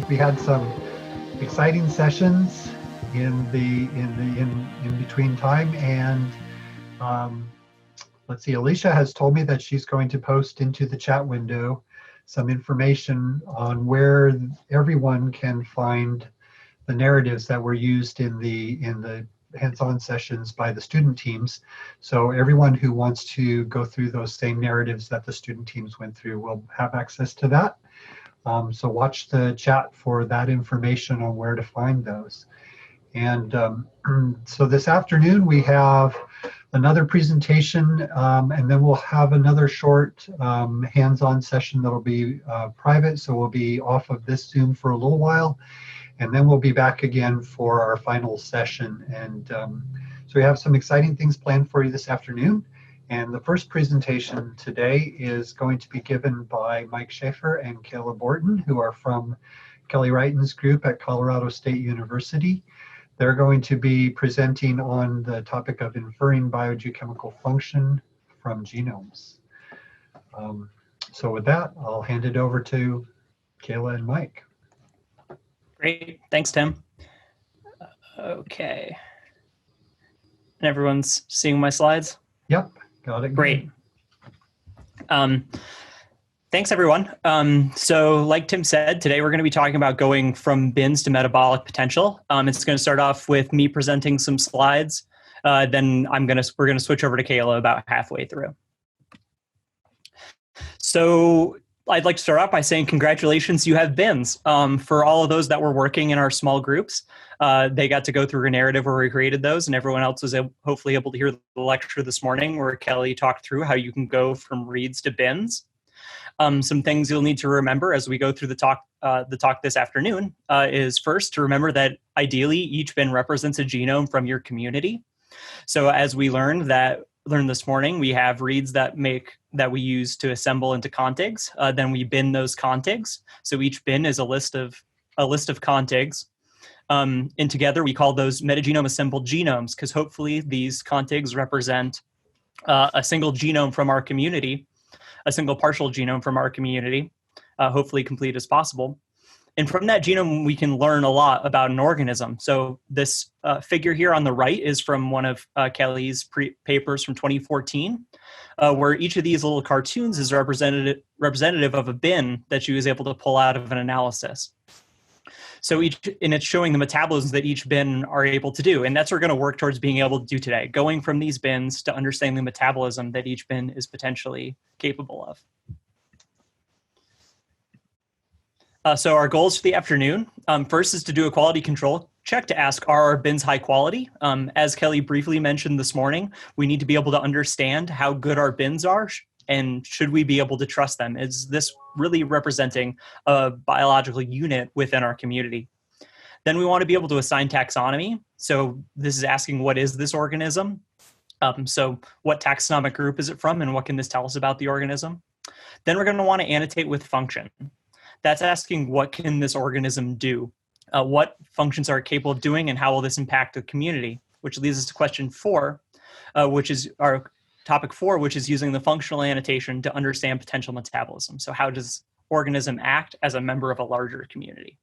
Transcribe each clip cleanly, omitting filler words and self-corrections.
We had some exciting sessions in between time, and let's see, Alicia has told me that she's going to post into the chat window some information on where everyone can find the narratives that were used in the hands-on sessions by the student teams. So everyone who wants to go through those same narratives that the student teams went through will have access to that. So watch the chat for that information on where to find those. And so this afternoon we have another presentation, and then we'll have another short hands-on session that'll be private. So we'll be off of this Zoom for a little while, and then we'll be back again for our final session. And so we have some exciting things planned for you this afternoon. And the first presentation today is going to be given by Mike Shaffer and Kayla Borton, who are from Kelly Wrighton's group at Colorado State University. They're going to be presenting on the topic of inferring biogeochemical function from genomes. So with that, I'll hand it over to Kayla and Mike. Great, thanks, Tim. Okay. And everyone's seeing my slides? Yep, got it. Great. Thanks, everyone. So like Tim said, today we're going to be talking about going from bins to metabolic potential. It's going to start off with me presenting some slides. Then we're going to switch over to Kayla about halfway through. So I'd like to start off by saying congratulations, you have bins. For all of those that were working in our small groups, they got to go through a narrative where we created those, and everyone else was hopefully able to hear the lecture this morning where Kelly talked through how you can go from reads to bins. Some things you'll need to remember as we go through the talk this afternoon is first to remember that ideally each bin represents a genome from your community. So as we learned this morning, we have reads that we use to assemble into contigs. Then we bin those contigs. So each bin is a list of contigs. And together we call those metagenome assembled genomes, because hopefully these contigs represent a single genome from our community, a single partial genome from our community, hopefully complete as possible. And from that genome, we can learn a lot about an organism. So this figure here on the right is from one of Kelly's papers from 2014, where each of these little cartoons is representative of a bin that she was able to pull out of an analysis. So it's showing the metabolisms that each bin are able to do. And that's what we're going to work towards being able to do today, going from these bins to understanding the metabolism that each bin is potentially capable of. So our goals for the afternoon, first is to do a quality control check to ask, are our bins high quality? As Kelly briefly mentioned this morning, we need to be able to understand how good our bins are, and should we be able to trust them? Is this really representing a biological unit within our community? Then we want to be able to assign taxonomy. So this is asking, what is this organism? So what taxonomic group is it from, and what can this tell us about the organism? Then we're going to want to annotate with function. That's asking, what can this organism do? What functions are it capable of doing, and how will this impact the community? Which leads us to question 4, which is our topic 4, which is using the functional annotation to understand potential metabolism. So how does organism act as a member of a larger community?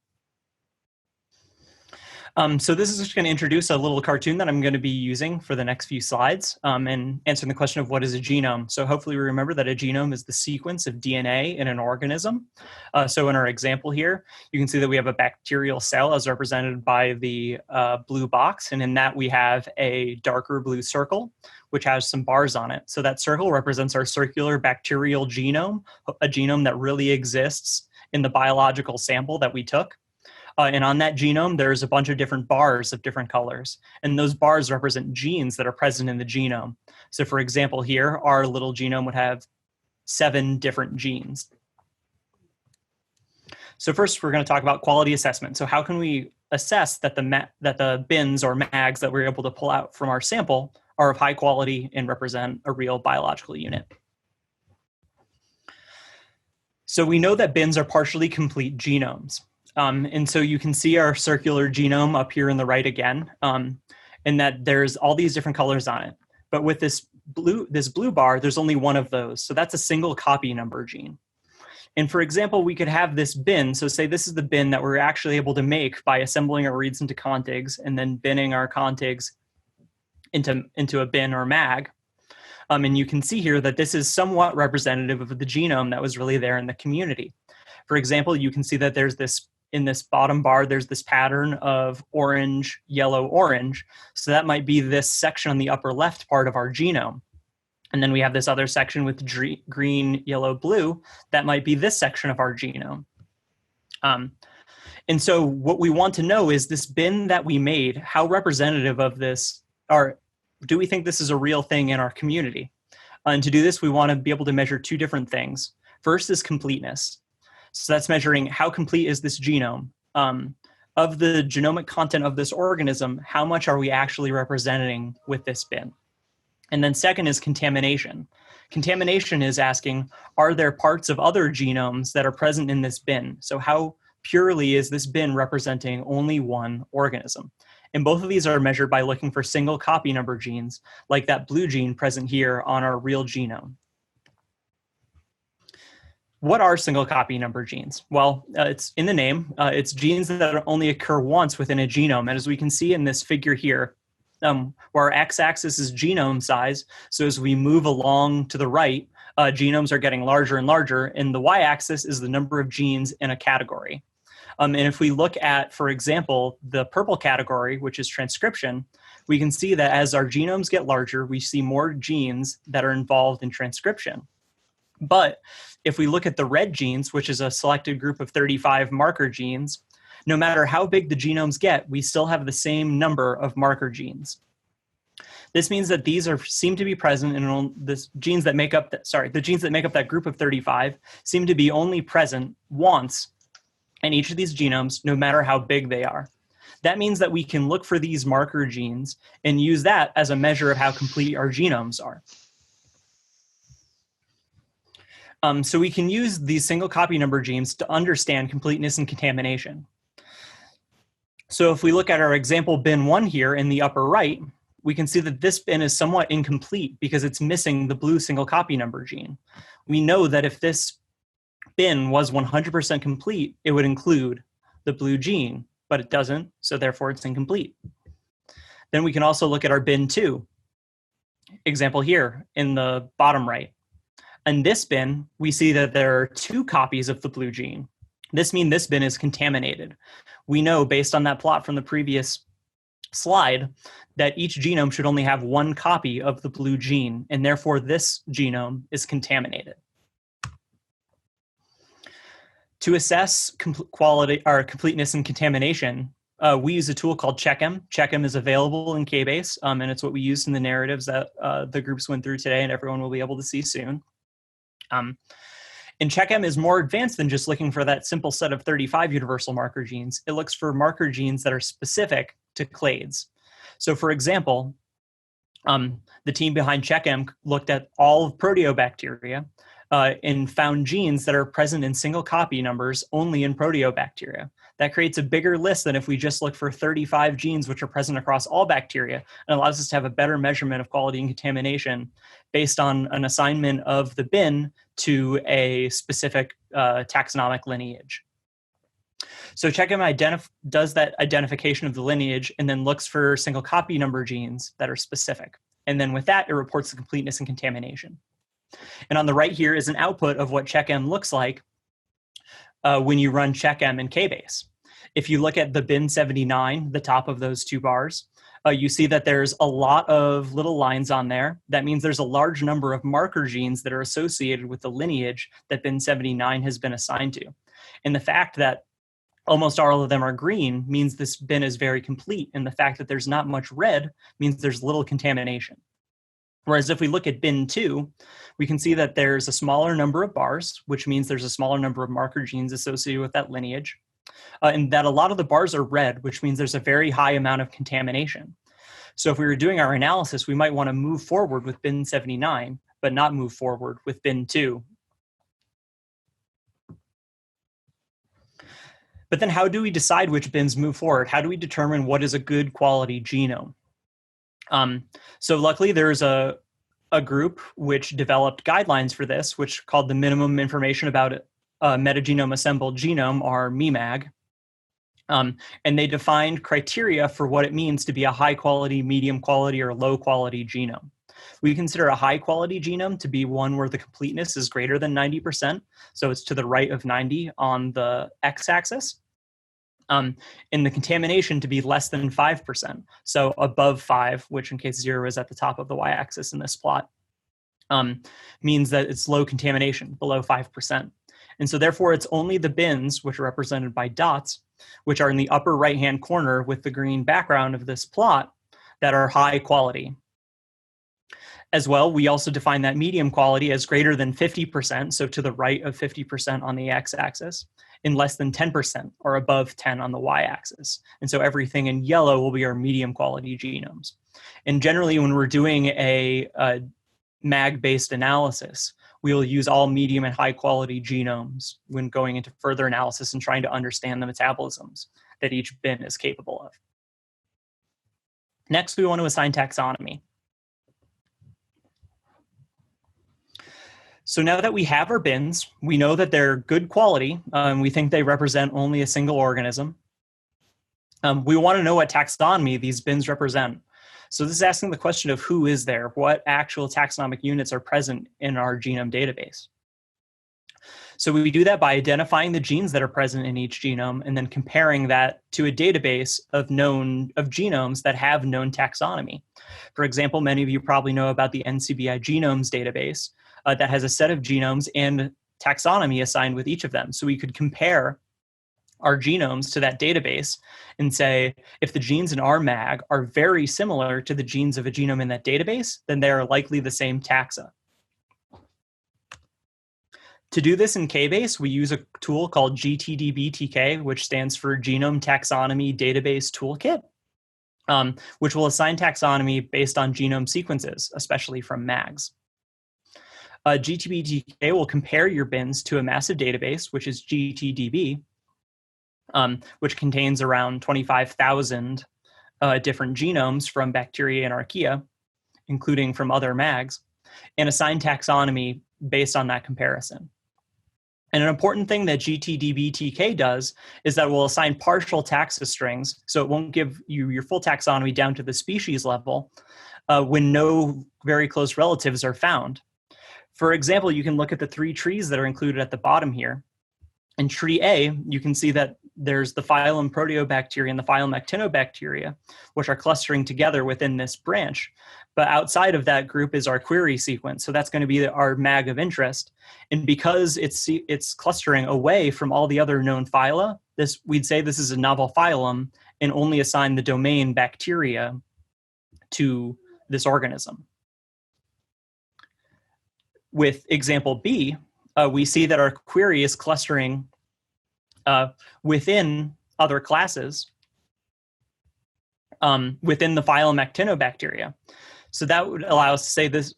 So this is just going to introduce a little cartoon that I'm going to be using for the next few slides, and answering the question of what is a genome. So hopefully we remember that a genome is the sequence of DNA in an organism. So in our example here, you can see that we have a bacterial cell as represented by the blue box. And in that we have a darker blue circle, which has some bars on it. So that circle represents our circular bacterial genome, a genome that really exists in the biological sample that we took. And on that genome, there's a bunch of different bars of different colors. And those bars represent genes that are present in the genome. So for example, here, our little genome would have 7 different genes. So first, we're going to talk about quality assessment. So how can we assess that the bins or mags that we're able to pull out from our sample are of high quality and represent a real biological unit? So we know that bins are partially complete genomes. And so you can see our circular genome up here on the right again, and that there's all these different colors on it. But with this blue bar, there's only one of those. So that's a single copy number gene. And for example, we could have this bin. So say this is the bin that we're actually able to make by assembling our reads into contigs and then binning our contigs into a bin or mag. And you can see here that this is somewhat representative of the genome that was really there in the community. For example, you can see that there's this, in this bottom bar, there's this pattern of orange, yellow, orange. So that might be this section on the upper left part of our genome. And then we have this other section with green, yellow, blue. That might be this section of our genome. And so what we want to know is this bin that we made, how representative of this, or do we think this is a real thing in our community? And to do this, we want to be able to measure two different things. First is completeness. So that's measuring how complete is this genome. Of the genomic content of this organism, how much are we actually representing with this bin? And then second is contamination. Contamination is asking, are there parts of other genomes that are present in this bin? So how purely is this bin representing only one organism? And both of these are measured by looking for single copy number genes, like that blue gene present here on our real genome. What are single copy number genes? Well, it's in the name. It's genes that only occur once within a genome. And as we can see in this figure here, where our x-axis is genome size, so as we move along to the right, genomes are getting larger and larger, and the y-axis is the number of genes in a category. And if we look at, for example, the purple category, which is transcription, we can see that as our genomes get larger, we see more genes that are involved in transcription. But if we look at the red genes, which is a selected group of 35 marker genes, no matter how big the genomes get, we still have the same number of marker genes. This means that these seem to be present in the genes that make up that group of 35 seem to be only present once in each of these genomes, no matter how big they are. That means that we can look for these marker genes and use that as a measure of how complete our genomes are. So we can use these single copy number genes to understand completeness and contamination. So if we look at our example bin 1 here in the upper right, we can see that this bin is somewhat incomplete because it's missing the blue single copy number gene. We know that if this bin was 100% complete, it would include the blue gene, but it doesn't, so therefore it's incomplete. Then we can also look at our bin 2, example here in the bottom right. In this bin, we see that there are 2 copies of the blue gene. This means this bin is contaminated. We know based on that plot from the previous slide that each genome should only have 1 copy of the blue gene, and therefore this genome is contaminated. To assess quality or completeness and contamination, we use a tool called CheckM. CheckM is available in Kbase, and it's what we used in the narratives that the groups went through today, and everyone will be able to see soon. And CheckM is more advanced than just looking for that simple set of 35 universal marker genes. It looks for marker genes that are specific to clades. So for example, the team behind CheckM looked at all of proteobacteria and found genes that are present in single copy numbers only in proteobacteria. That creates a bigger list than if we just look for 35 genes which are present across all bacteria, and allows us to have a better measurement of quality and contamination based on an assignment of the bin to a specific taxonomic lineage. So CheckM does that identification of the lineage and then looks for single copy number genes that are specific. And then with that, it reports the completeness and contamination. And on the right here is an output of what CheckM looks like when you run CheckM in Kbase. If you look at the bin 79, the top of those 2 bars, you see that there's a lot of little lines on there. That means there's a large number of marker genes that are associated with the lineage that bin 79 has been assigned to. And the fact that almost all of them are green means this bin is very complete. And the fact that there's not much red means there's little contamination. Whereas if we look at bin 2, we can see that there's a smaller number of bars, which means there's a smaller number of marker genes associated with that lineage. And that a lot of the bars are red, which means there's a very high amount of contamination. So if we were doing our analysis, we might want to move forward with bin 79, but not move forward with bin 2. But then how do we decide which bins move forward? How do we determine what is a good quality genome? So luckily there's a group which developed guidelines for this, which called the minimum information about metagenome assembled genome, or MEMAG. And they defined criteria for what it means to be a high quality, medium quality, or low quality genome. We consider a high quality genome to be one where the completeness is greater than 90%. So it's to the right of 90 on the x-axis. And the contamination to be less than 5%. So above 5, which in case 0 is at the top of the y-axis in this plot, means that it's low contamination, below 5%. And so therefore it's only the bins, which are represented by dots, which are in the upper right-hand corner with the green background of this plot, that are high quality. As well, we also define that medium quality as greater than 50%, so to the right of 50% on the x-axis, and less than 10% or above 10 on the y-axis. And so everything in yellow will be our medium quality genomes. And generally, when we're doing a MAG-based analysis, we will use all medium and high quality genomes when going into further analysis and trying to understand the metabolisms that each bin is capable of. Next, we want to assign taxonomy. So now that we have our bins, we know that they're good quality. We think they represent only a single organism. We want to know what taxonomy these bins represent. So this is asking the question of who is there, what actual taxonomic units are present in our genome database. So we do that by identifying the genes that are present in each genome and then comparing that to a database of genomes that have known taxonomy. For example, many of you probably know about the NCBI Genomes database that has a set of genomes and taxonomy assigned with each of them. So we could compare our genomes to that database and say, if the genes in our MAG are very similar to the genes of a genome in that database, then they are likely the same taxa. To do this in KBase, we use a tool called GTDBTK, which stands for Genome Taxonomy Database Toolkit, which will assign taxonomy based on genome sequences, especially from MAGs. GTDBTK will compare your bins to a massive database, which is GTDB, which contains around 25,000 different genomes from bacteria and archaea, including from other MAGs, and assign taxonomy based on that comparison. And an important thing that GTDBTK does is that it will assign partial taxa strings, so it won't give you your full taxonomy down to the species level when no very close relatives are found. For example, you can look at the 3 trees that are included at the bottom here. In tree A, you can see that there's the phylum Proteobacteria and the phylum Actinobacteria, which are clustering together within this branch. But outside of that group is our query sequence. So that's going to be our MAG of interest. And because it's clustering away from all the other known phyla, we'd say this is a novel phylum and only assign the domain bacteria to this organism. With example B, we see that our query is clustering within other classes within the phylum Actinobacteria. So that would allow us to say this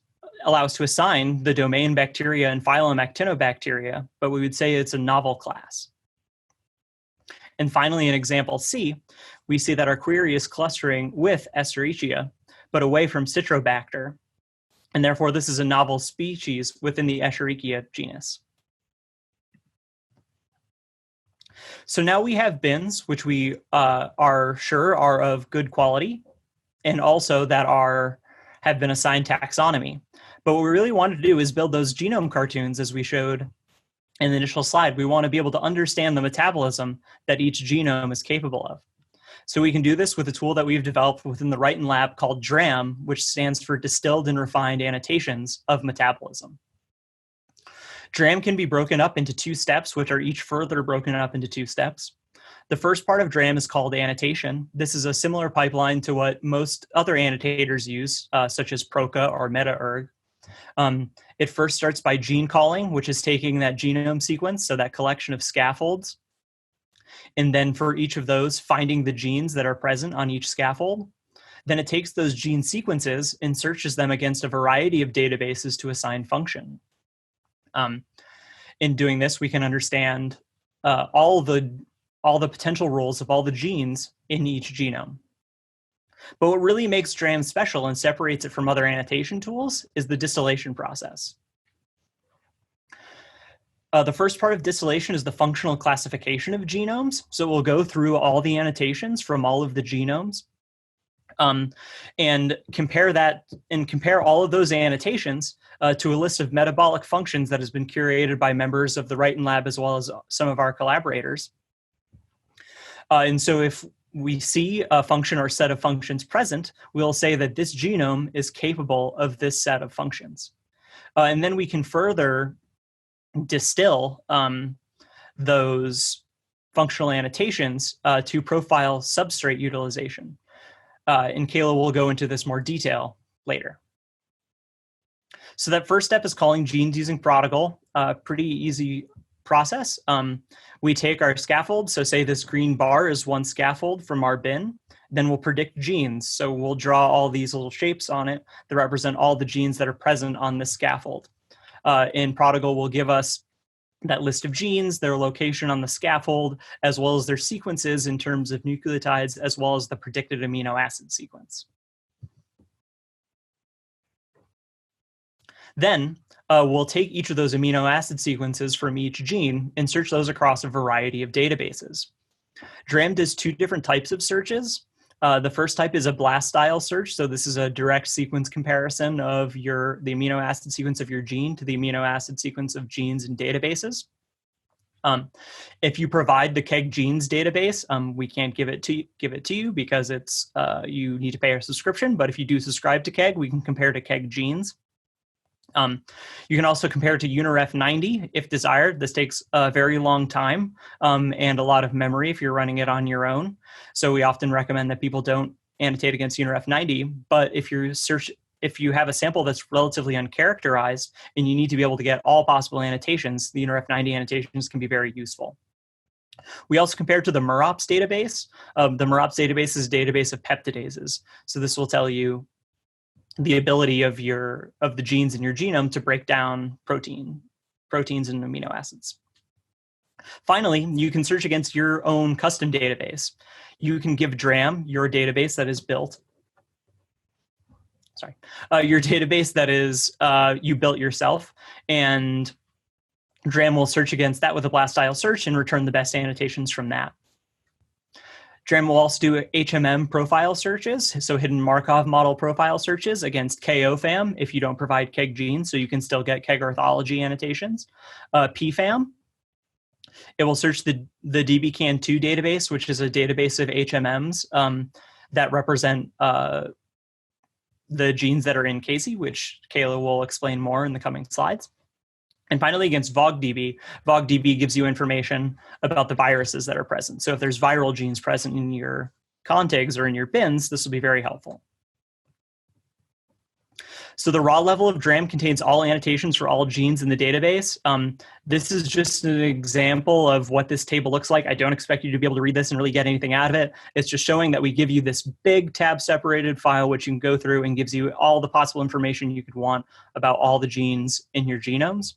allow us to assign the domain bacteria and phylum Actinobacteria, but we would say it's a novel class. And finally, in example C, we see that our query is clustering with Escherichia, but away from Citrobacter. And therefore, this is a novel species within the Escherichia genus. So now we have bins, which we are sure are of good quality, and also that have been assigned taxonomy. But what we really want to do is build those genome cartoons, as we showed in the initial slide. We want to be able to understand the metabolism that each genome is capable of. So we can do this with a tool that we've developed within the Wrighton Lab called DRAM, which stands for Distilled and Refined Annotations of Metabolism. DRAM can be broken up into 2 steps, which are each further broken up into 2 steps. The first part of DRAM is called annotation. This is a similar pipeline to what most other annotators use, such as Proca or MetaErg. It first starts by gene calling, which is taking that genome sequence, so that collection of scaffolds, and then for each of those, finding the genes that are present on each scaffold. Then it takes those gene sequences and searches them against a variety of databases to assign function. In doing this, we can understand all the potential roles of all the genes in each genome. But what really makes DRAM special and separates it from other annotation tools is the distillation process. The first part of distillation is the functional classification of genomes. So we'll go through all the annotations from all of the genomes and compare all of those annotations to a list of metabolic functions that has been curated by members of the Wrighton Lab as well as some of our collaborators. And so if we see a function or set of functions present, we'll say that this genome is capable of this set of functions. And then we can further distill those functional annotations to profile substrate utilization. And Kayla will go into this more detail later. So that first step is calling genes using protocol. Pretty easy process. We take our scaffold, so say this green bar is one scaffold from our bin, then we'll predict genes. So we'll draw all these little shapes on it that represent all the genes that are present on this scaffold. And protocol will give us that list of genes, their location on the scaffold, as well as their sequences in terms of nucleotides, as well as the predicted amino acid sequence. Then we'll take each of those amino acid sequences from each gene and search those across a variety of databases. DRAM does two different types of searches. The first type is a blast style search. So this is a direct sequence comparison of the amino acid sequence of your gene to the amino acid sequence of genes in databases. If you provide the KEGG genes database, we can't give it to you because it's you need to pay a subscription. But if you do subscribe to KEGG, we can compare to KEGG genes. You can also compare to UNIREF 90 if desired. This takes a very long time and a lot of memory if you're running it on your own. So we often recommend that people don't annotate against UNIREF 90. But if you have a sample that's relatively uncharacterized and you need to be able to get all possible annotations, the UNIREF 90 annotations can be very useful. We also compare to the MUROPS database. The MUROPS database is a database of peptidases. So this will tell you the ability of the genes in your genome to break down proteins and amino acids. Finally, you can search against your own custom database. You can give DRAM your database that is built. Your database that is you built yourself, and DRAM will search against that with a blast style search and return the best annotations from that. DRAM will also do HMM profile searches, so hidden Markov model profile searches against KOFAM if you don't provide KEGG genes, so you can still get KEGG orthology annotations. PFAM, it will search the DBCAN2 database, which is a database of HMMs that represent the genes that are in Casey, which Kayla will explain more in the coming slides. And finally, against VogDB, VogDB gives you information about the viruses that are present. So if there's viral genes present in your contigs or in your bins, this will be very helpful. So the raw level of DRAM contains all annotations for all genes in the database. This is just an example of what this table looks like. I don't expect you to be able to read this and really get anything out of it. It's just showing that we give you this big tab-separated file, which you can go through and gives you all the possible information you could want about all the genes in your genomes.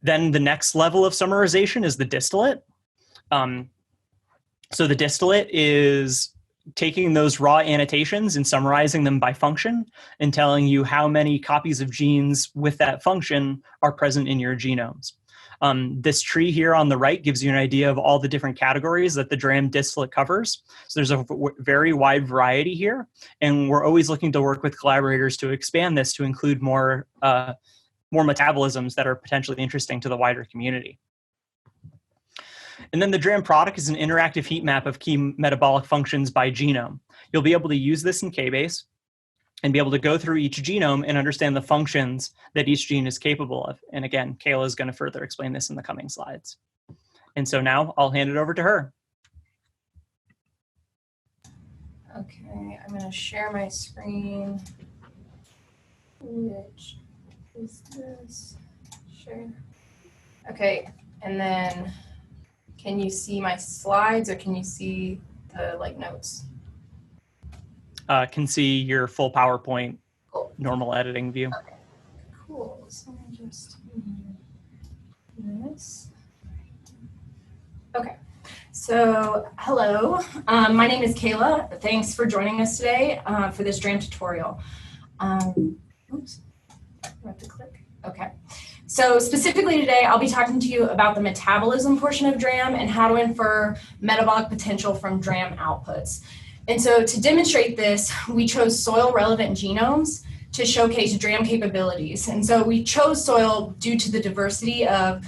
Then the next level of summarization is the distillate. So the distillate is taking those raw annotations and summarizing them by function and telling you how many copies of genes with that function are present in your genomes. This tree here on the right gives you an idea of all the different categories that the DRAM distillate covers. So there's a very wide variety here, and we're always looking to work with collaborators to expand this to include more metabolisms that are potentially interesting to the wider community. And then the DRAM product is an interactive heat map of key metabolic functions by genome. You'll be able to use this in Kbase and be able to go through each genome and understand the functions that each gene is capable of. And again, Kayla is going to further explain this in the coming slides. And so now I'll hand it over to her. Okay, I'm going to share my screen, which is this. Share. Okay, and then can you see my slides or can you see the notes? Can see your full PowerPoint Cool. Normal editing view. Okay, cool. So let me just do this. Okay, so hello. My name is Kayla. Thanks for joining us today for this DRAM tutorial. Oops, I have to click. Okay. So specifically today, I'll be talking to you about the metabolism portion of DRAM and how to infer metabolic potential from DRAM outputs. And so to demonstrate this, we chose soil relevant genomes to showcase DRAM capabilities. And so we chose soil due to the diversity of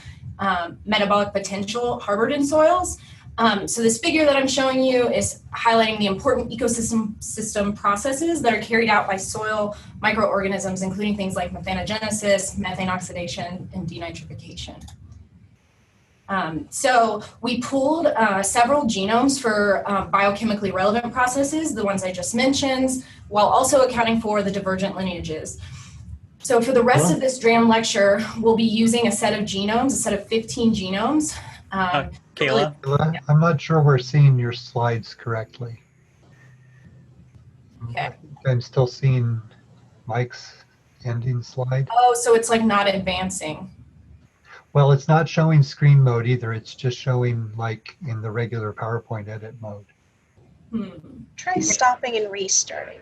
metabolic potential harbored in soils. So this figure that I'm showing you is highlighting the important ecosystem processes that are carried out by soil microorganisms, including things like methanogenesis, methane oxidation, and denitrification. So we pooled several genomes for biochemically relevant processes, the ones I just mentioned, while also accounting for the divergent lineages. So for the rest of this DRAM lecture, we'll be using a set of genomes, a set of 15 genomes. Kayla? I'm not sure we're seeing your slides correctly. Okay. I'm still seeing Mike's ending slide. Oh, so it's like not advancing. Well, it's not showing screen mode either. It's just showing like in the regular PowerPoint edit mode. Try stopping and restarting.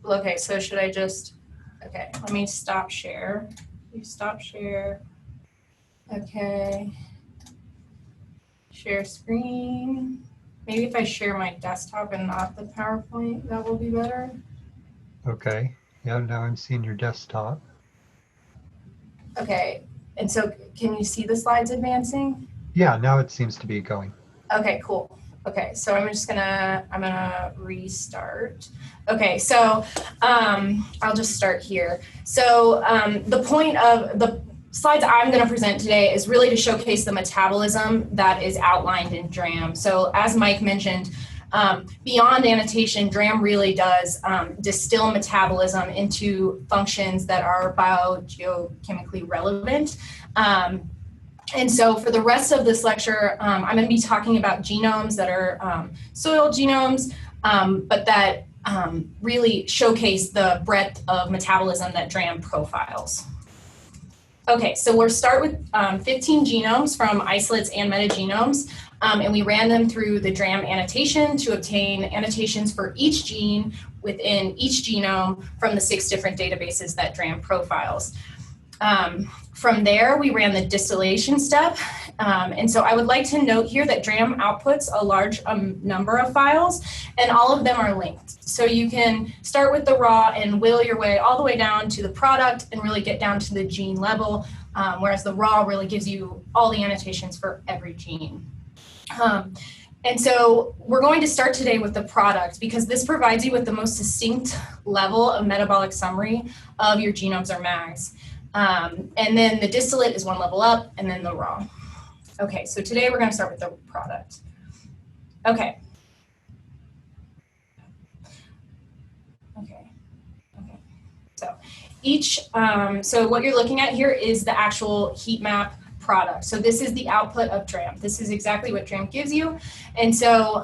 Okay, so should I just, okay, let me stop share. You stop share. Okay. Share screen. Maybe if I share my desktop and not the PowerPoint, that will be better. Okay. Yeah, now I'm seeing your desktop. Okay. And so can you see the slides advancing? Yeah, now it seems to be going. Okay, cool. Okay, so I'm gonna restart. Okay, so I'll just start here. So the point of the slides I'm going to present today is really to showcase the metabolism that is outlined in DRAM. So as Mike mentioned, beyond annotation, DRAM really does distill metabolism into functions that are biogeochemically relevant. And so for the rest of this lecture, I'm going to be talking about genomes that are soil genomes, but that really showcase the breadth of metabolism that DRAM profiles. Okay, so we'll start with 15 genomes from isolates and metagenomes, and we ran them through the DRAM annotation to obtain annotations for each gene within each genome from the 6 different databases that DRAM profiles. From there, we ran the distillation step, and so I would like to note here that DRAM outputs a large number of files, and all of them are linked. So you can start with the raw and wheel your way all the way down to the product and really get down to the gene level, whereas the raw really gives you all the annotations for every gene. And so we're going to start today with the product because this provides you with the most succinct level of metabolic summary of your genomes or mags. And then the distillate is one level up, and then the raw. Okay, so today we're going to start with the product. Okay. So so what you're looking at here is the actual heat map product. So this is the output of DRAM. This is exactly what DRAM gives you. And so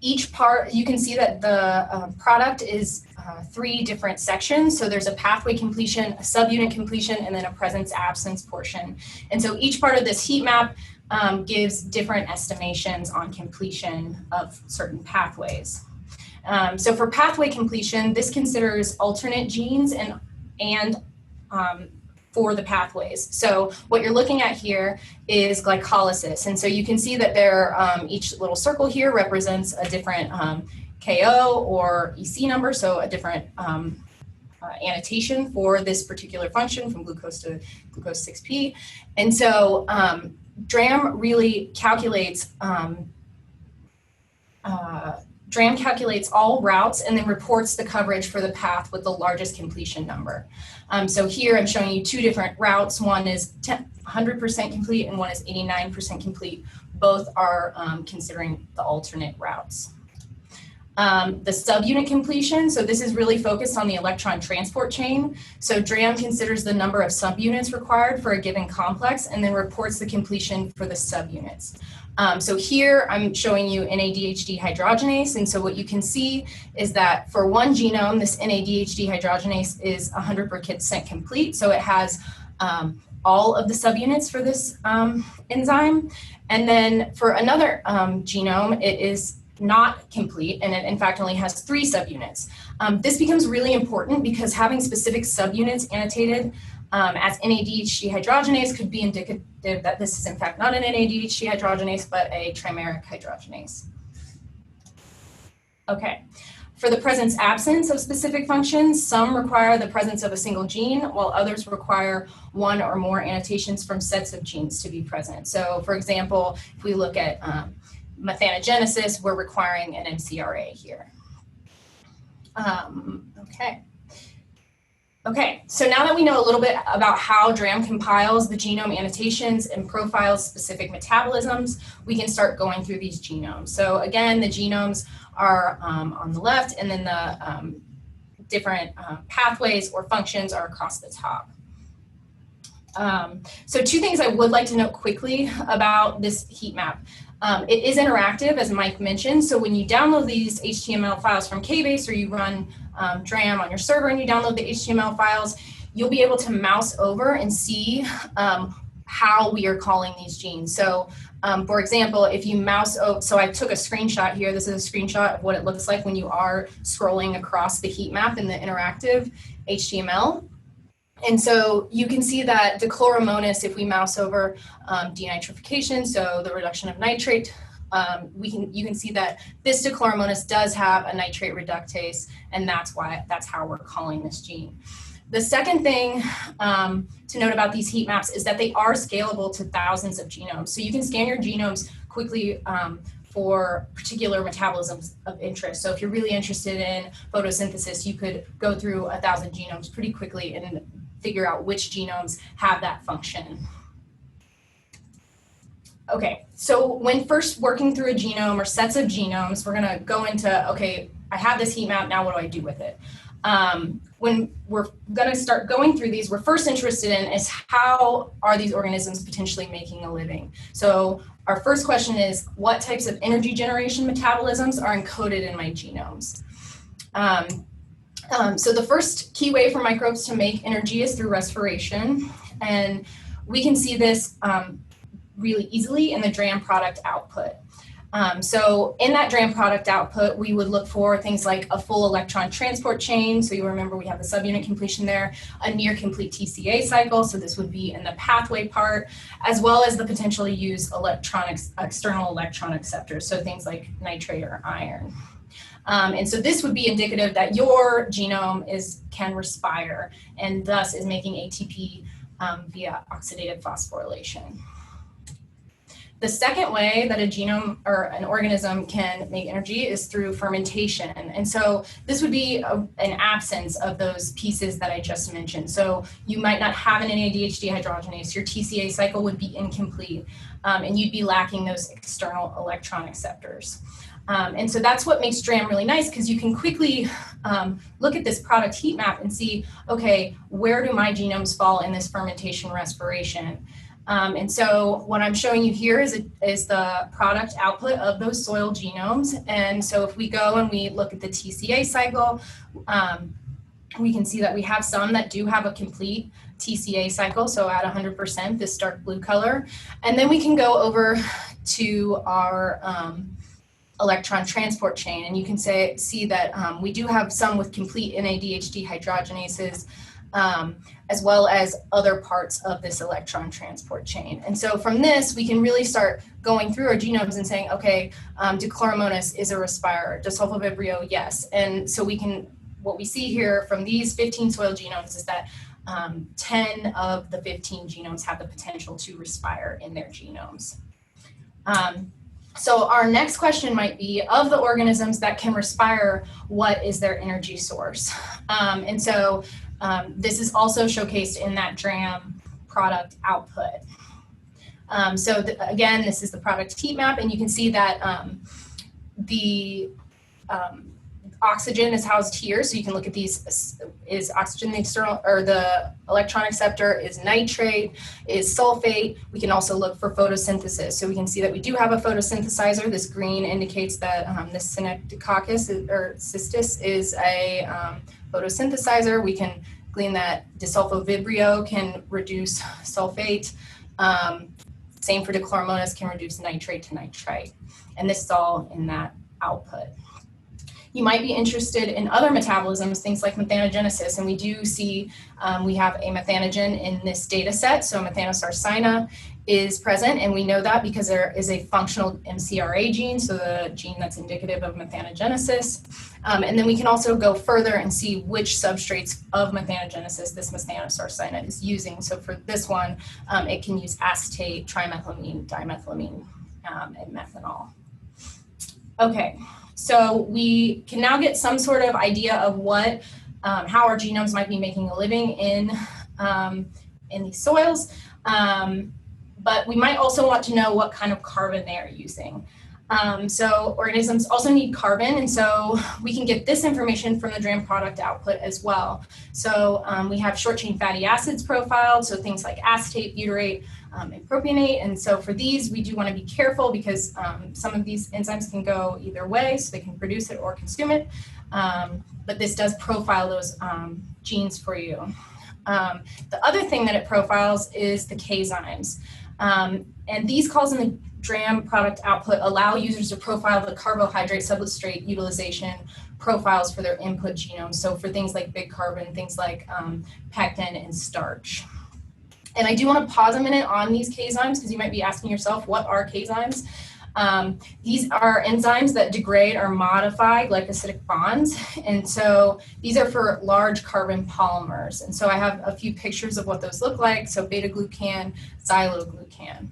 each part, you can see that the product is 3 different sections. So there's a pathway completion, a subunit completion, and then a presence absence portion. And so each part of this heat map gives different estimations on completion of certain pathways. So for pathway completion, this considers alternate genes and for the pathways. So what you're looking at here is glycolysis. And so you can see that there, each little circle here represents a different KO or EC number, so a different annotation for this particular function from glucose to glucose 6P. And so DRAM really calculates DRAM calculates all routes and then reports the coverage for the path with the largest completion number. So here I'm showing you 2 different routes. One is 100% complete and one is 89% complete. Both are considering the alternate routes. The subunit completion, so this is really focused on the electron transport chain. So DRAM considers the number of subunits required for a given complex and then reports the completion for the subunits. So here I'm showing you NADHD hydrogenase, and so what you can see is that for one genome, this NADHD hydrogenase is 100% complete, so it has all of the subunits for this enzyme, and then for another genome, it is not complete, and it in fact only has 3 subunits. This becomes really important because having specific subunits annotated as NADH dehydrogenase could be indicative that this is in fact not an NADH dehydrogenase, but a trimeric hydrogenase. Okay. For the presence-absence of specific functions, some require the presence of a single gene, while others require one or more annotations from sets of genes to be present. So, for example, if we look at methanogenesis, we're requiring an MCRA here. Okay, so now that we know a little bit about how DRAM compiles the genome annotations and profiles specific metabolisms, we can start going through these genomes. So again, the genomes are on the left, and then the different pathways or functions are across the top. So two things I would like to note quickly about this heat map. It is interactive, as Mike mentioned, so when you download these HTML files from KBase, or you run DRAM on your server and you download the HTML files, you'll be able to mouse over and see how we are calling these genes. So for example, if you mouse over, so I took a screenshot here. This is a screenshot of what it looks like when you are scrolling across the heat map in the interactive HTML. And so you can see that dichloromonas, if we mouse over denitrification, so the reduction of nitrate, you can see that this dichloromonas does have a nitrate reductase, and that's how we're calling this gene. The second thing to note about these heat maps is that they are scalable to thousands of genomes. So you can scan your genomes quickly for particular metabolisms of interest. So if you're really interested in photosynthesis, you could go through 1,000 genomes pretty quickly and figure out which genomes have that function. Okay, so when first working through a genome or sets of genomes, we're gonna go into, okay, I have this heat map, now what do I do with it? When we're gonna start going through these, we're first interested in is how are these organisms potentially making a living? So our first question is, what types of energy generation metabolisms are encoded in my genomes? So the first key way for microbes to make energy is through respiration, and we can see this really easily in the DRAM product output. So in that DRAM product output, we would look for things like a full electron transport chain. So you remember we have the subunit completion there, a near complete TCA cycle. So this would be in the pathway part, as well as the potentially used external electron acceptors. So things like nitrate or iron. And so this would be indicative that your genome can respire and thus is making ATP via oxidative phosphorylation. The second way that a genome or an organism can make energy is through fermentation. And so this would be an absence of those pieces that I just mentioned. So you might not have an NADH dehydrogenase, your TCA cycle would be incomplete, and you'd be lacking those external electron acceptors. And so that's what makes DRAM really nice, because you can quickly look at this product heat map and see, okay, where do my genomes fall in this fermentation respiration? And so what I'm showing you here is the product output of those soil genomes. And so if we go and we look at the TCA cycle, we can see that we have some that do have a complete TCA cycle, so at 100%, this dark blue color. And then we can go over to our electron transport chain, and you can see that we do have some with complete NADH dehydrogenases, as well as other parts of this electron transport chain. And so from this, we can really start going through our genomes and saying, okay, dichloromonas is a respirer, disulfovibrio, yes. And so what we see here from these 15 soil genomes is that 10 of the 15 genomes have the potential to respire in their genomes. So our next question might be, of the organisms that can respire, what is their energy source? And so this is also showcased in that DRAM product output. Again, this is the product heat map, and you can see that the oxygen is housed here. So you can look at these, is oxygen the external, or the electron acceptor, is nitrate, is sulfate. We can also look for photosynthesis. So we can see that we do have a photosynthesizer. This green indicates that this Synecdococcus or cystis is a photosynthesizer. We can glean that disulfovibrio can reduce sulfate. Same for dichloromonas, can reduce nitrate to nitrite. And this is all in that output. You might be interested in other metabolisms, things like methanogenesis, and we do see we have a methanogen in this data set. So methanosarcina is present, and we know that because there is a functional MCRA gene, so the gene that's indicative of methanogenesis. And then we can also go further and see which substrates of methanogenesis this methanosarcina is using. So for this one, it can use acetate, trimethylamine, dimethylamine, and methanol. Okay. So we can now get some sort of idea of what, how our genomes might be making a living in these soils. But we might also want to know what kind of carbon they are using. So organisms also need carbon, and so we can get this information from the DRAM product output as well. So we have short chain fatty acids profiled, so things like acetate, butyrate, and propionate. And so for these, we do want to be careful because some of these enzymes can go either way, so they can produce it or consume it. But this does profile those genes for you. The other thing that it profiles is the Caseins. And these calls in the DRAM product output allow users to profile the carbohydrate substrate utilization profiles for their input genomes. So for things like big carbon, things like pectin and starch. And I do want to pause a minute on these Caseins because you might be asking yourself, what are Caseins? These are enzymes that degrade or modify glycosidic bonds. And so these are for large carbon polymers. And so I have a few pictures of what those look like. So beta-glucan, xyloglucan.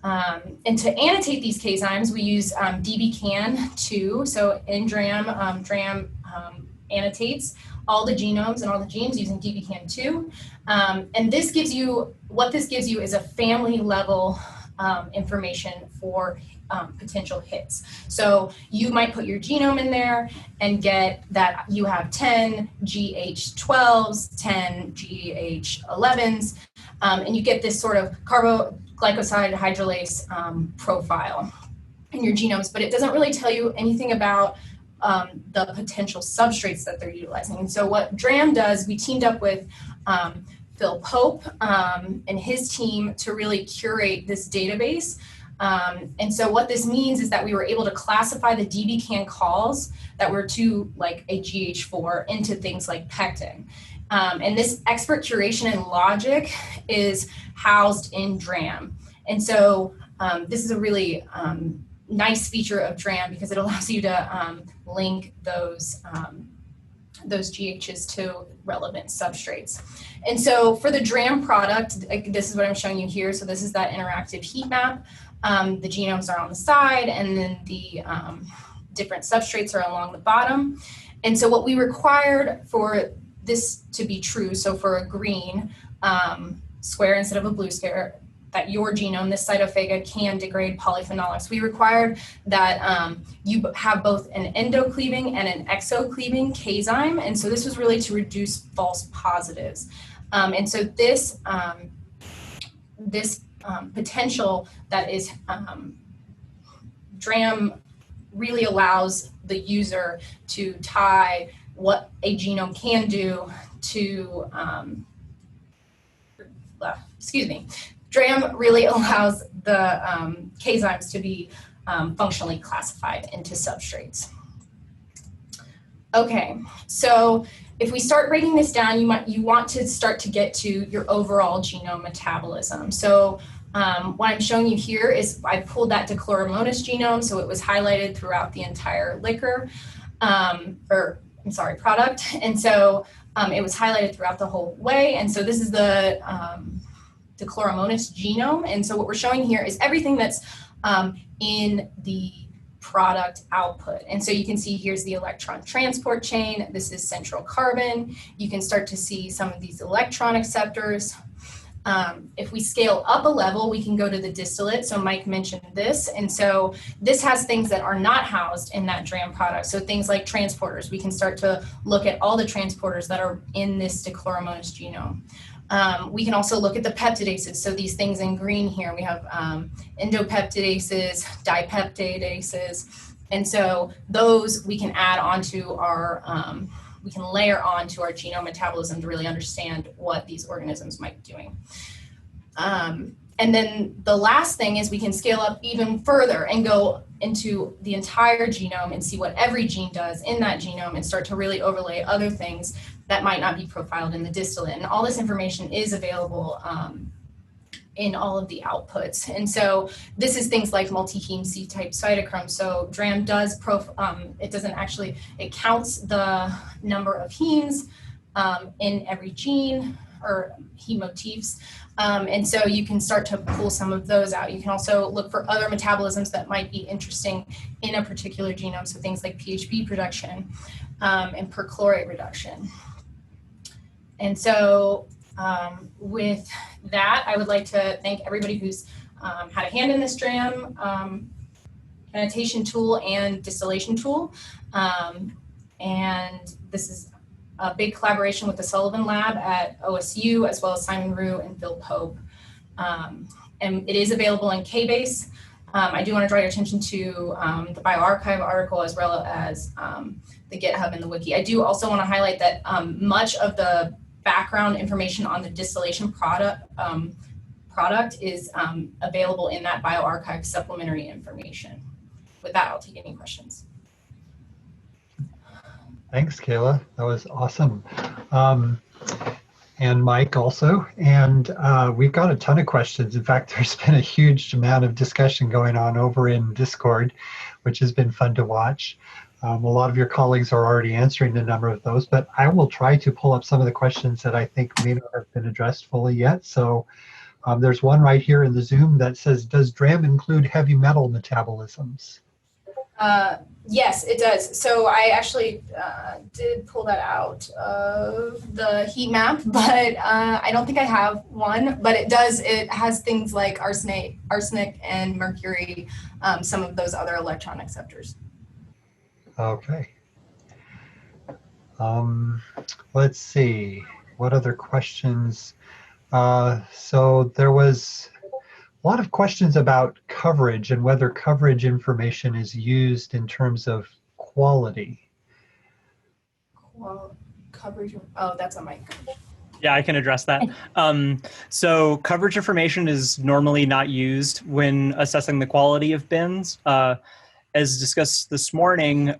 And to annotate these Caseins, we use dbcan2. So in DRAM, DRAM annotates all the genomes and all the genes using dbcan2. And this gives you, what this gives you is a family level information for potential hits. So you might put your genome in there and get that you have 10 GH12s, 10 GH11s, and you get this sort of carboglycoside hydrolase profile in your genomes, but it doesn't really tell you anything about the potential substrates that they're utilizing. And so what DRAM does, we teamed up with Phil Pope and his team to really curate this database. And so what this means is that we were able to classify the dbcan calls that were to like a GH4 into things like pectin. And this expert curation and logic is housed in DRAM. And so this is a really nice feature of DRAM because it allows you to link those GHs to relevant substrates. And so for the DRAM product, this is what I'm showing you here. So this is that interactive heat map. The genomes are on the side, and then the different substrates are along the bottom. And so what we required for this to be true, so for a green square instead of a blue square, that your genome, this cytophaga, can degrade polyphenolics. We required that you have both an endocleaving and an exocleaving casein, and so this was really to reduce false positives. And so this potential that is DRAM really allows the user to tie what a genome can do to, DRAM really allows the caseins to be functionally classified into substrates. Okay, so if we start breaking this down, you want to start to get to your overall genome metabolism. So what I'm showing you here is I pulled that dichloromonas genome, so it was highlighted throughout the entire liquor, product. And so it was highlighted throughout the whole way. And so this is the dichloromonas genome. And so what we're showing here is everything that's in the product output. And so you can see here's the electron transport chain. This is central carbon. You can start to see some of these electron acceptors. If we scale up a level, we can go to the distillate. So Mike mentioned this. And so this has things that are not housed in that DRAM product. So things like transporters, we can start to look at all the transporters that are in this dichloromonas genome. We can also look at the peptidases. So these things in green here, we have endopeptidases, dipeptidases. And so those we can add onto our, we can layer onto our genome metabolism to really understand what these organisms might be doing. And then the last thing is we can scale up even further and go into the entire genome and see what every gene does in that genome and start to really overlay other things that might not be profiled in the distillate. And all this information is available in all of the outputs. And so this is things like multi-heme C-type cytochrome. So DRAM does, it counts the number of hemes in every gene or hemotypes. And so you can start to pull some of those out. You can also look for other metabolisms that might be interesting in a particular genome. So things like PHB production and perchlorate reduction. And so with that, I would like to thank everybody who's had a hand in this DRAM annotation tool and distillation tool. And this is a big collaboration with the Sullivan Lab at OSU, as well as Simon Rue and Phil Pope. And it is available in KBase. I do want to draw your attention to the bioRxiv article, as well as the GitHub and the wiki. I do also want to highlight that much of the background information on the distillation product is available in that bioRxiv supplementary information. With that, I'll take any questions. Thanks, Kayla. That was awesome. And Mike also. And we've got a ton of questions. In fact, there's been a huge amount of discussion going on over in Discord, which has been fun to watch. A lot of your colleagues are already answering a number of those, but I will try to pull up some of the questions that I think may not have been addressed fully yet. So there's one right here in the Zoom that says, does DRAM include heavy metal metabolisms? Yes, it does. So I actually did pull that out of the heat map, but I don't think I have one, but it does. It has things like arsenic and mercury, some of those other electron acceptors. Okay. Let's see, what other questions? So there was a lot of questions about coverage and whether coverage information is used in terms of quality. Well, coverage, oh, that's on my. Yeah, I can address that. So coverage information is normally not used when assessing the quality of bins. As discussed this morning,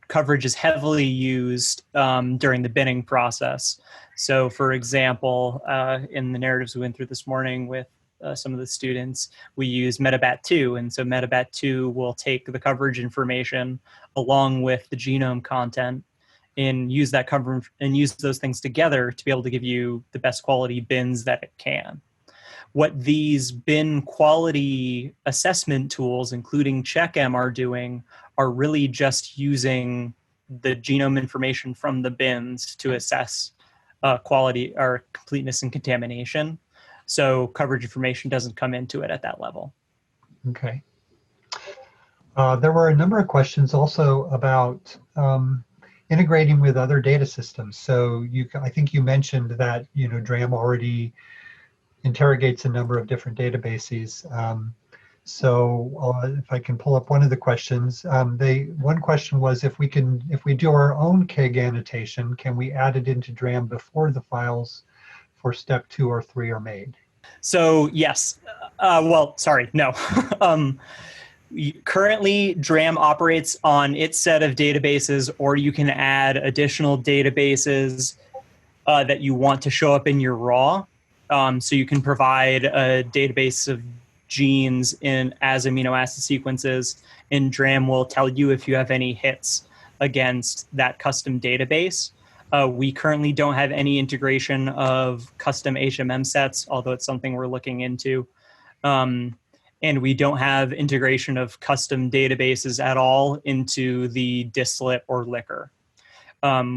coverage is heavily used during the binning process. So for example, in the narratives we went through this morning with some of the students, we use MetaBat2. And so MetaBat2 will take the coverage information along with the genome content and use that coverage and use those things together to be able to give you the best quality bins that it can. What these bin quality assessment tools, including CheckM, are doing are really just using the genome information from the bins to assess quality or completeness and contamination. So coverage information doesn't come into it at that level. Okay. There were a number of questions also about integrating with other data systems. So I think you mentioned that DRAM already interrogates a number of different databases. So if I can pull up one of the questions, one question was if we do our own KEGG annotation, can we add it into DRAM before the files for step 2 or 3 are made? So yes, well, sorry, no. Currently, DRAM operates on its set of databases, or you can add additional databases that you want to show up in your raw. So you can provide a database of genes as amino acid sequences, and DRAM will tell you if you have any hits against that custom database. We currently don't have any integration of custom HMM sets, although it's something we're looking into. And we don't have integration of custom databases at all into the distillate or liquor.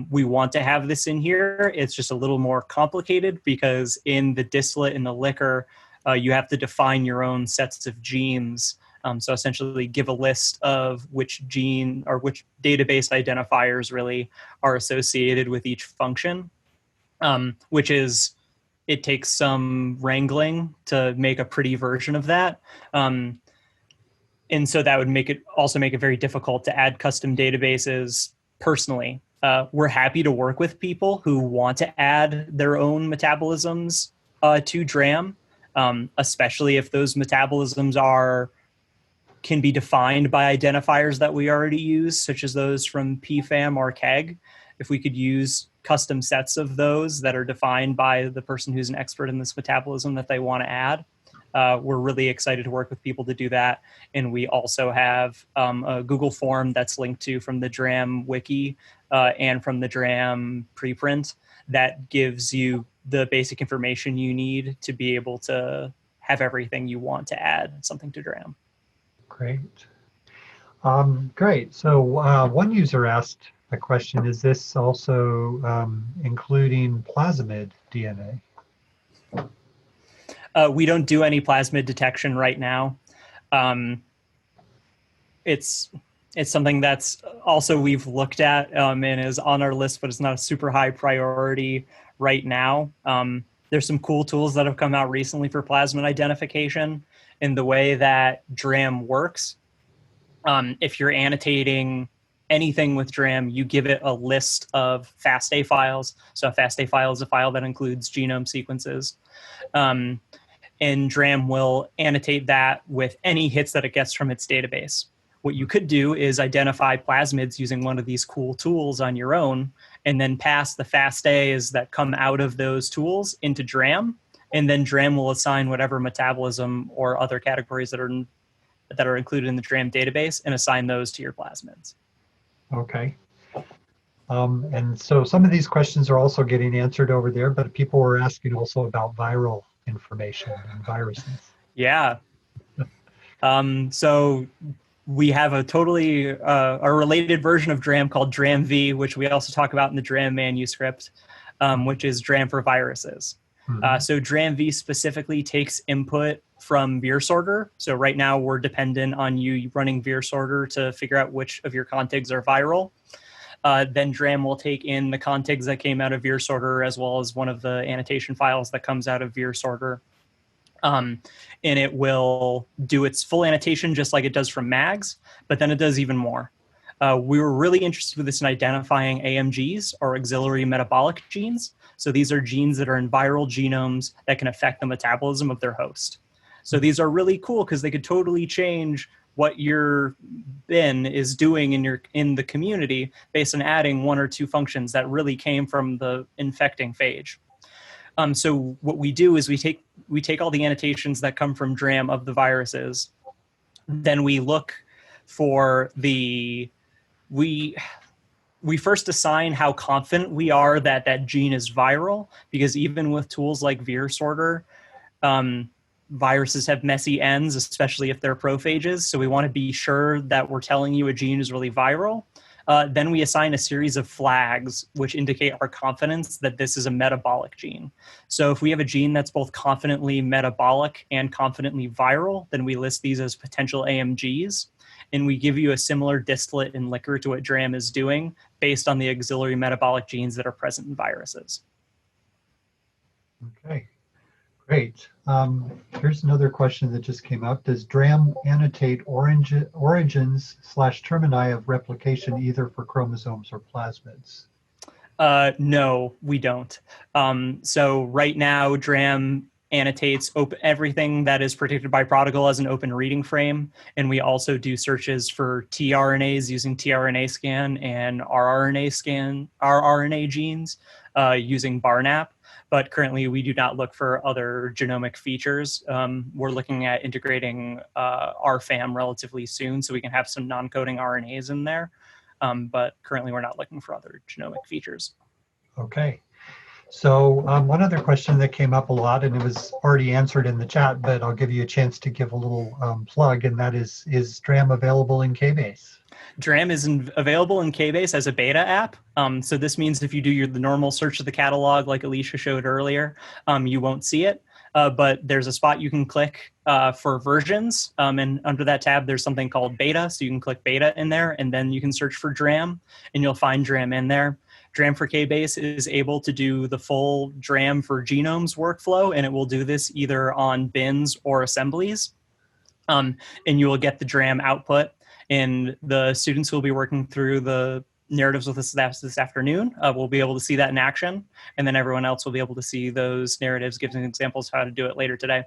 We want to have this in here. It's just a little more complicated because in the distillate and the liquor, you have to define your own sets of genes. So essentially give a list of which gene or which database identifiers really are associated with each function, it takes some wrangling to make a pretty version of that. And so that would also make it very difficult to add custom databases personally. We're happy to work with people who want to add their own metabolisms to DRAM. especially if those metabolisms can be defined by identifiers that we already use, such as those from PFAM or KEGG. If we could use custom sets of those that are defined by the person who's an expert in this metabolism that they want to add, we're really excited to work with people to do that. And we also have a Google form that's linked to from the DRAM wiki and from the DRAM preprint that gives you the basic information you need to be able to have everything you want to add something to DRAM. Great. Great. So one user asked a question, is this also including plasmid DNA? We don't do any plasmid detection right now. It's something that's also we've looked at and is on our list, but it's not a super high priority right now. There's some cool tools that have come out recently for plasmid identification in the way that DRAM works. If you're annotating anything with DRAM, you give it a list of FASTA files. So a FASTA file is a file that includes genome sequences. And DRAM will annotate that with any hits that it gets from its database. What you could do is identify plasmids using one of these cool tools on your own, and then pass the FASTAs that come out of those tools into DRAM, and then DRAM will assign whatever metabolism or other categories that are included in the DRAM database and assign those to your plasmids. Okay. And so some of these questions are also getting answered over there, but people were asking also about viral information and viruses. Yeah. So we have a totally a related version of DRAM called DRAM-V, which we also talk about in the DRAM manuscript, which is DRAM for viruses. So DRAM-V specifically takes input from VirSorter. So right now we're dependent on you running VirSorter to figure out which of your contigs are viral. Then DRAM will take in the contigs that came out of VirSorter as well as one of the annotation files that comes out of VirSorter. And it will do its full annotation just like it does from MAGs, but then it does even more. We were really interested with this in identifying AMGs, or auxiliary metabolic genes. So these are genes that are in viral genomes that can affect the metabolism of their host. So these are really cool because they could totally change what your bin is doing in the community based on adding one or two functions that really came from the infecting phage. So what we do is we take all the annotations that come from DRAM of the viruses, then we look for we first assign how confident we are that that gene is viral, because even with tools like VirSorter, viruses have messy ends, especially if they're prophages. So we want to be sure that we're telling you a gene is really viral. Then we assign a series of flags which indicate our confidence that this is a metabolic gene. So if we have a gene that's both confidently metabolic and confidently viral, then we list these as potential AMGs. And we give you a similar distillate and liquor to what DRAM is doing based on the auxiliary metabolic genes that are present in viruses. Okay, great. Here's another question that just came up. Does DRAM annotate origins/termini of replication either for chromosomes or plasmids? No, we don't. So right now, DRAM annotates everything that is predicted by protocol as an open reading frame. And we also do searches for tRNAs using tRNA scan and rRNA genes using BARNAP. But currently we do not look for other genomic features. We're looking at integrating RFAM relatively soon so we can have some non-coding RNAs in there. But currently we're not looking for other genomic features. Okay. So one other question that came up a lot, and it was already answered in the chat, but I'll give you a chance to give a little plug, and that is DRAM available in Kbase? DRAM is available in Kbase as a beta app. So this means if you do the normal search of the catalog, like Alicia showed earlier, you won't see it. But there's a spot you can click for versions. And under that tab, there's something called beta. So you can click beta in there, and then you can search for DRAM, and you'll find DRAM in there. DRAM for Kbase is able to do the full DRAM for genomes workflow, and it will do this either on bins or assemblies. And you will get the DRAM output. And the students who will be working through the narratives with us this afternoon will be able to see that in action. And then everyone else will be able to see those narratives, giving examples of how to do it later today.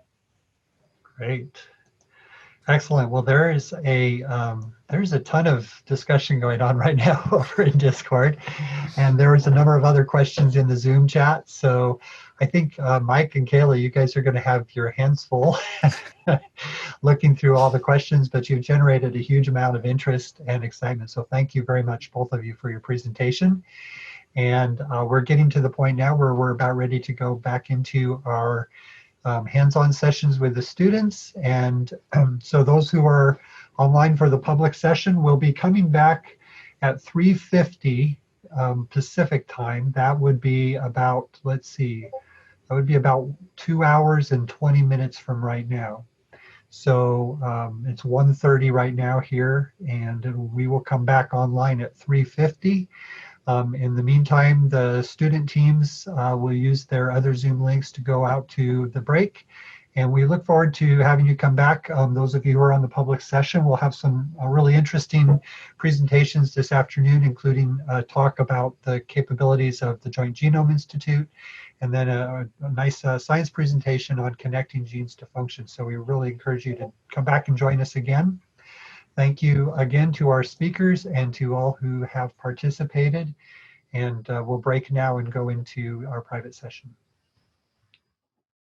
Great. Excellent. Well, there's a ton of discussion going on right now over in Discord, and there was a number of other questions in the Zoom chat. So I think Mike and Kayla, you guys are going to have your hands full looking through all the questions, but you've generated a huge amount of interest and excitement. So thank you very much, both of you, for your presentation. And we're getting to the point now where we're about ready to go back into our hands-on sessions with the students. And so those who are online for the public session will be coming back at 3:50 Pacific time. That would be about, let's see, that would be about 2 hours and 20 minutes from right now. So it's 1:30 right now here, and we will come back online at 3:50. In the meantime, the student teams will use their other Zoom links to go out to the break. And we look forward to having you come back. Those of you who are on the public session, we'll have some really interesting presentations this afternoon, including a talk about the capabilities of the Joint Genome Institute, and then a nice science presentation on connecting genes to function. So we really encourage you to come back and join us again. Thank you again to our speakers and to all who have participated. And we'll break now and go into our private session.